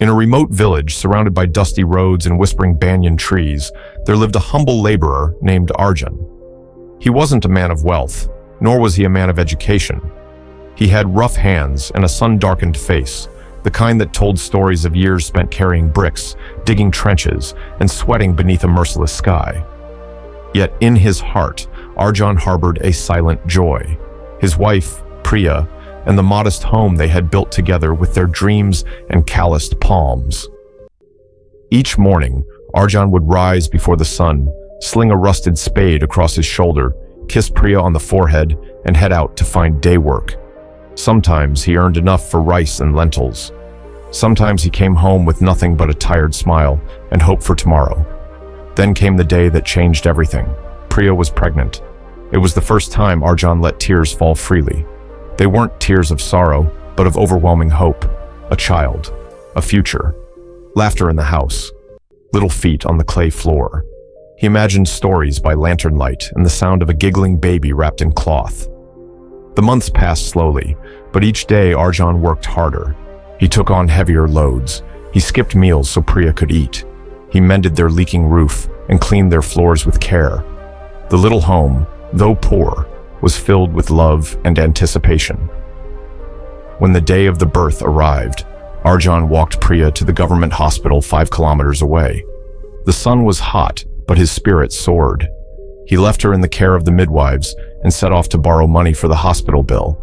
In a remote village surrounded by dusty roads and whispering banyan trees, there lived a humble laborer named Arjun. He wasn't a man of wealth, nor was he a man of education. He had rough hands and a sun-darkened face, the kind that told stories of years spent carrying bricks, digging trenches, and sweating beneath a merciless sky. Yet in his heart, Arjun harbored a silent joy. His wife, Priya, and the modest home they had built together with their dreams and calloused palms. Each morning, Arjun would rise before the sun, sling a rusted spade across his shoulder, kiss Priya on the forehead, and head out to find day work. Sometimes he earned enough for rice and lentils. Sometimes he came home with nothing but a tired smile and hope for tomorrow. Then came the day that changed everything. Priya was pregnant. It was the first time Arjun let tears fall freely. They weren't tears of sorrow, but of overwhelming hope. A child, a future. Laughter in the house. Little feet on the clay floor. He imagined stories by lantern light and the sound of a giggling baby wrapped in cloth. The months passed slowly, but each day Arjun worked harder. He took on heavier loads. He skipped meals so Priya could eat. He mended their leaking roof and cleaned their floors with care. The little home, though poor, was filled with love and anticipation. When the day of the birth arrived, Arjun walked Priya to the government hospital 5 kilometers away. The sun was hot, but his spirit soared. He left her in the care of the midwives and set off to borrow money for the hospital bill.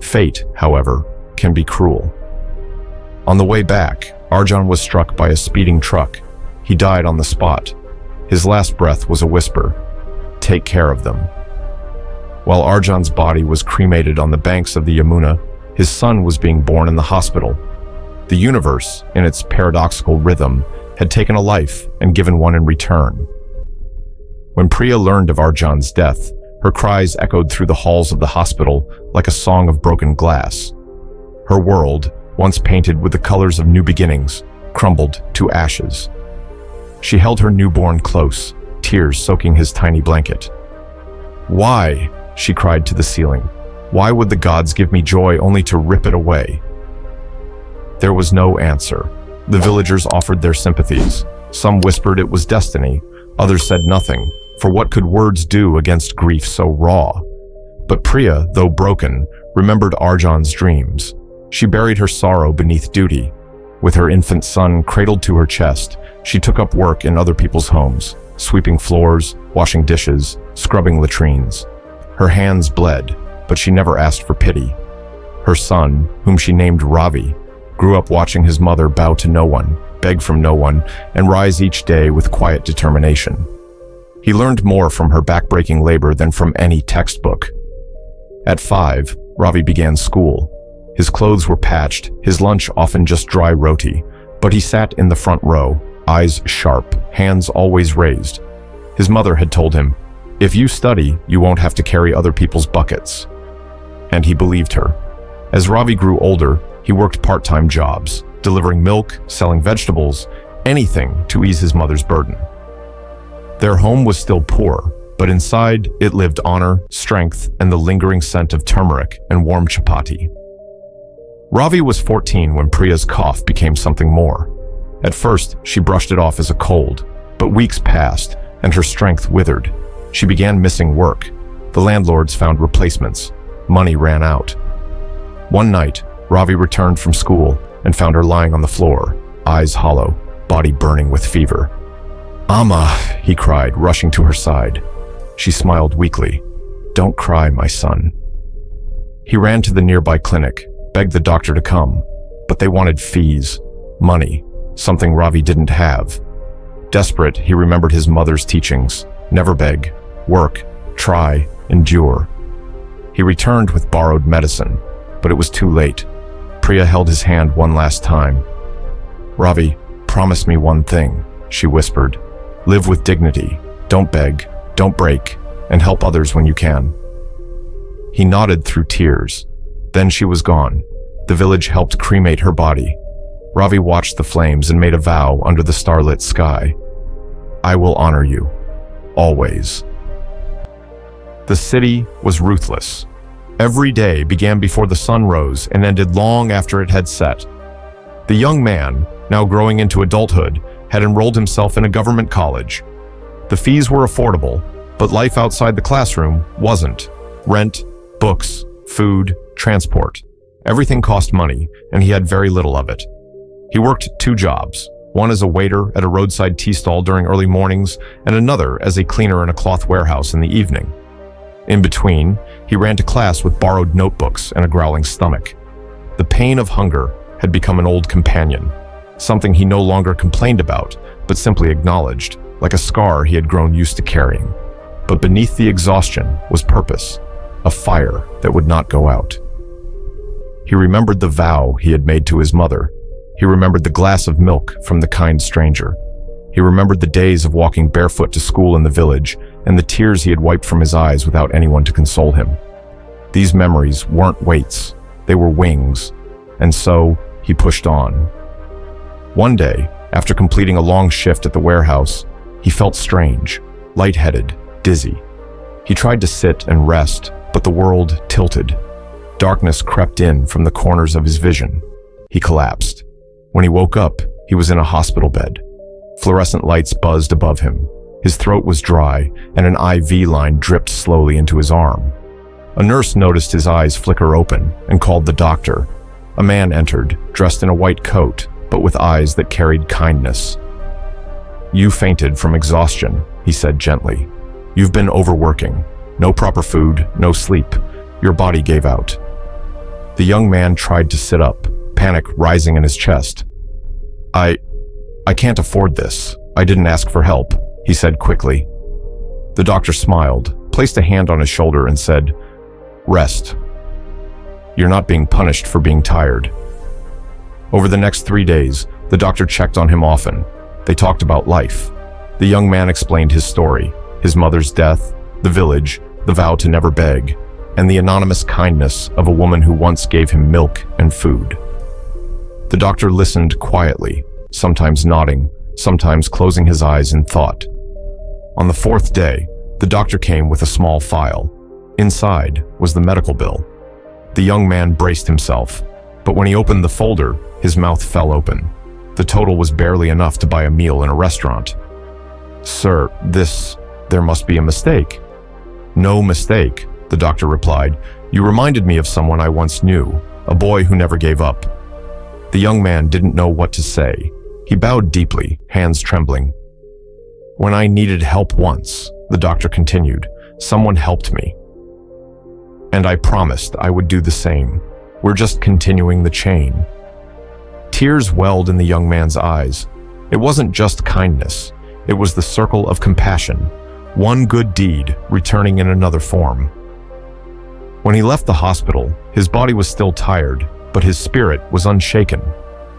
Fate, however, can be cruel. On the way back, Arjun was struck by a speeding truck. He died on the spot. His last breath was a whisper, "Take care of them." While Arjun's body was cremated on the banks of the Yamuna, his son was being born in the hospital. The universe, in its paradoxical rhythm, had taken a life and given one in return. When Priya learned of Arjun's death, her cries echoed through the halls of the hospital like a song of broken glass. Her world, once painted with the colors of new beginnings, crumbled to ashes. She held her newborn close, tears soaking his tiny blanket. "Why?" she cried to the ceiling. "Why would the gods give me joy only to rip it away?" There was no answer. The villagers offered their sympathies. Some whispered it was destiny. Others said nothing, for what could words do against grief so raw? But Priya, though broken, remembered Arjun's dreams. She buried her sorrow beneath duty. With her infant son cradled to her chest, she took up work in other people's homes, sweeping floors, washing dishes, scrubbing latrines. Her hands bled, but she never asked for pity. Her son, whom she named Ravi, grew up watching his mother bow to no one, beg from no one, and rise each day with quiet determination. He learned more from her backbreaking labor than from any textbook. At 5, Ravi began school. His clothes were patched, his lunch often just dry roti, but he sat in the front row, eyes sharp, hands always raised. His mother had told him, "If you study, you won't have to carry other people's buckets." And he believed her. As Ravi grew older, he worked part-time jobs, delivering milk, selling vegetables, anything to ease his mother's burden. Their home was still poor, but inside it lived honor, strength, and the lingering scent of turmeric and warm chapati. Ravi was 14 when Priya's cough became something more. At first, she brushed it off as a cold, but weeks passed and her strength withered. She began missing work. The landlords found replacements. Money ran out. One night, Ravi returned from school and found her lying on the floor, eyes hollow, body burning with fever. "Amma," he cried, rushing to her side. She smiled weakly. "Don't cry, my son." He ran to the nearby clinic, begged the doctor to come, but they wanted fees, money, something Ravi didn't have. Desperate, he remembered his mother's teachings: never beg, work, try, endure. He returned with borrowed medicine, but it was too late. Priya held his hand one last time. "Ravi, promise me one thing," she whispered. "Live with dignity, don't beg, don't break, and help others when you can." He nodded through tears. Then she was gone. The village helped cremate her body. Ravi watched the flames and made a vow under the starlit sky. "I will honor you, always." The city was ruthless. Every day began before the sun rose and ended long after it had set. The young man, now growing into adulthood, had enrolled himself in a government college. The fees were affordable, but life outside the classroom wasn't. Rent, books, food, transport. Everything cost money, and he had very little of it. He worked 2 jobs, one as a waiter at a roadside tea stall during early mornings, and another as a cleaner in a cloth warehouse in the evening. In between, he ran to class with borrowed notebooks and a growling stomach. The pain of hunger had become an old companion, something he no longer complained about, but simply acknowledged, like a scar he had grown used to carrying. But beneath the exhaustion was purpose, a fire that would not go out. He remembered the vow he had made to his mother. He remembered the glass of milk from the kind stranger. He remembered the days of walking barefoot to school in the village and the tears he had wiped from his eyes without anyone to console him. These memories weren't weights, they were wings, and so he pushed on. One day, after completing a long shift at the warehouse, he felt strange, lightheaded, dizzy. He tried to sit and rest, but the world tilted. Darkness crept in from the corners of his vision. He collapsed. When he woke up, he was in a hospital bed. Fluorescent lights buzzed above him. His throat was dry, and an IV line dripped slowly into his arm. A nurse noticed his eyes flicker open and called the doctor. A man entered, dressed in a white coat, but with eyes that carried kindness. "You fainted from exhaustion," he said gently. "You've been overworking. No proper food, no sleep. Your body gave out." The young man tried to sit up, panic rising in his chest. I can't afford this. I didn't ask for help," he said quickly. The doctor smiled, placed a hand on his shoulder and said, "Rest. You're not being punished for being tired." Over the next 3 days, the doctor checked on him often. They talked about life. The young man explained his story, his mother's death, the village, the vow to never beg, and the anonymous kindness of a woman who once gave him milk and food. The doctor listened quietly, sometimes nodding, sometimes closing his eyes in thought. On the 4th day, the doctor came with a small file. Inside was the medical bill. The young man braced himself, but when he opened the folder, his mouth fell open. The total was barely enough to buy a meal in a restaurant. "Sir, there must be a mistake." "No mistake," the doctor replied. "You reminded me of someone I once knew, a boy who never gave up." The young man didn't know what to say. He bowed deeply, hands trembling. "When I needed help once," the doctor continued, "someone helped me. And I promised I would do the same. We're just continuing the chain." Tears welled in the young man's eyes. It wasn't just kindness. It was the circle of compassion, one good deed returning in another form. When he left the hospital, his body was still tired, but his spirit was unshaken.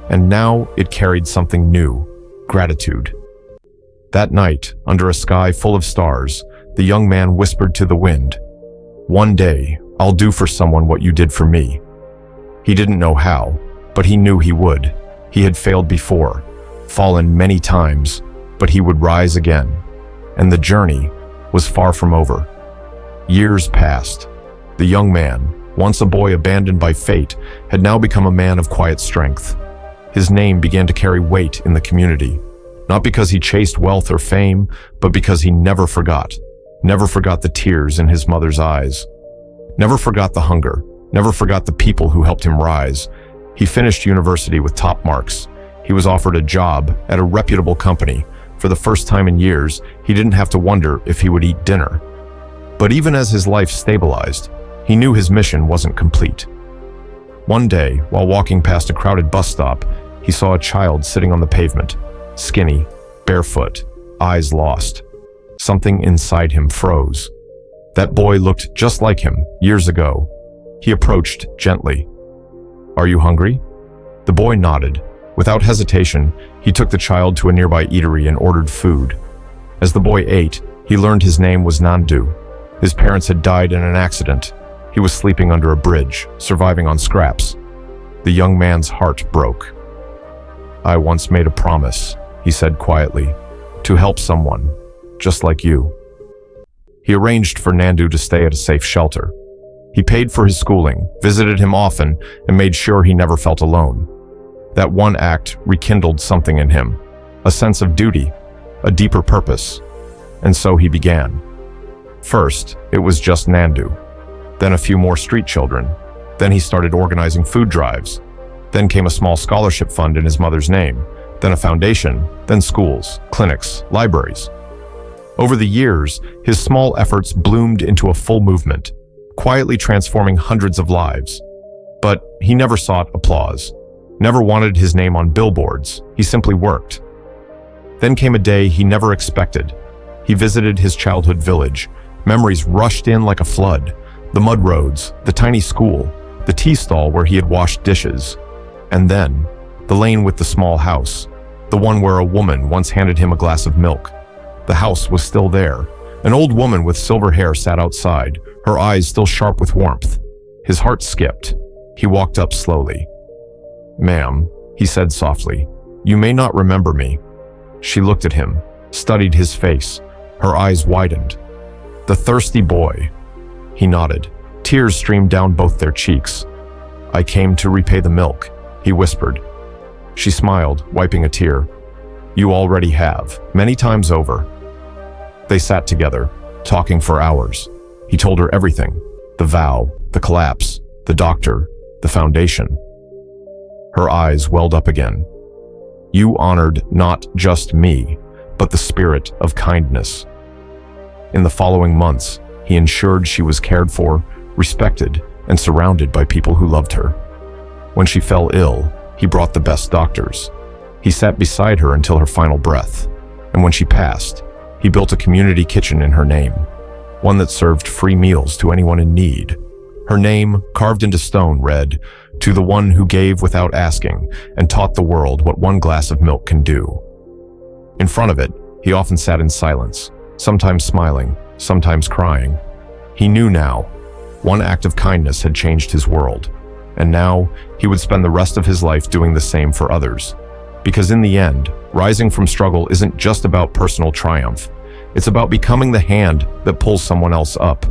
And now it carried something new, gratitude. That night, under a sky full of stars, the young man whispered to the wind, "One day, I'll do for someone what you did for me." He didn't know how, but he knew he would. He had failed before, fallen many times, but he would rise again. And the journey was far from over. Years passed. The young man, once a boy abandoned by fate, had now become a man of quiet strength. His name began to carry weight in the community, not because he chased wealth or fame, but because he never forgot the tears in his mother's eyes, never forgot the hunger, never forgot the people who helped him rise. He finished university with top marks. He was offered a job at a reputable company. For the first time in years, he didn't have to wonder if he would eat dinner. But even as his life stabilized, he knew his mission wasn't complete. One day, while walking past a crowded bus stop, he saw a child sitting on the pavement, skinny, barefoot, eyes lost. Something inside him froze. That boy looked just like him years ago. He approached gently. "Are you hungry?" The boy nodded. Without hesitation, he took the child to a nearby eatery and ordered food. As the boy ate, he learned his name was Nandu. His parents had died in an accident. He was sleeping under a bridge, surviving on scraps. The young man's heart broke. "I once made a promise," he said quietly, "to help someone, just like you." He arranged for Nandu to stay at a safe shelter. He paid for his schooling, visited him often, and made sure he never felt alone. That one act rekindled something in him, a sense of duty, a deeper purpose. And so he began. First, it was just Nandu. Then a few more street children. Then he started organizing food drives. Then came a small scholarship fund in his mother's name. Then a foundation. Then schools, clinics, libraries. Over the years, his small efforts bloomed into a full movement, quietly transforming hundreds of lives. But he never sought applause, never wanted his name on billboards. He simply worked. Then came a day he never expected. He visited his childhood village. Memories rushed in like a flood. The mud roads, the tiny school, the tea stall where he had washed dishes. And then, the lane with the small house, the one where a woman once handed him a glass of milk. The house was still there. An old woman with silver hair sat outside, her eyes still sharp with warmth. His heart skipped. He walked up slowly. "Ma'am," he said softly, "you may not remember me." She looked at him, studied his face. Her eyes widened. "The thirsty boy." He nodded. Tears streamed down both their cheeks. "I came to repay the milk," he whispered. She smiled, wiping a tear. "You already have, many times over." They sat together, talking for hours. He told her everything: the vow, the collapse, the doctor, the foundation. Her eyes welled up again. "You honored not just me, but the spirit of kindness." In the following months, he ensured she was cared for, respected, and surrounded by people who loved her. When she fell ill, he brought the best doctors. He sat beside her until her final breath. And when she passed, he built a community kitchen in her name, one that served free meals to anyone in need. Her name, carved into stone, read, "To the one who gave without asking and taught the world what one glass of milk can do." In front of it, he often sat in silence, sometimes smiling, sometimes crying. He knew now, one act of kindness had changed his world, and now he would spend the rest of his life doing the same for others. Because in the end, rising from struggle isn't just about personal triumph. It's about becoming the hand that pulls someone else up.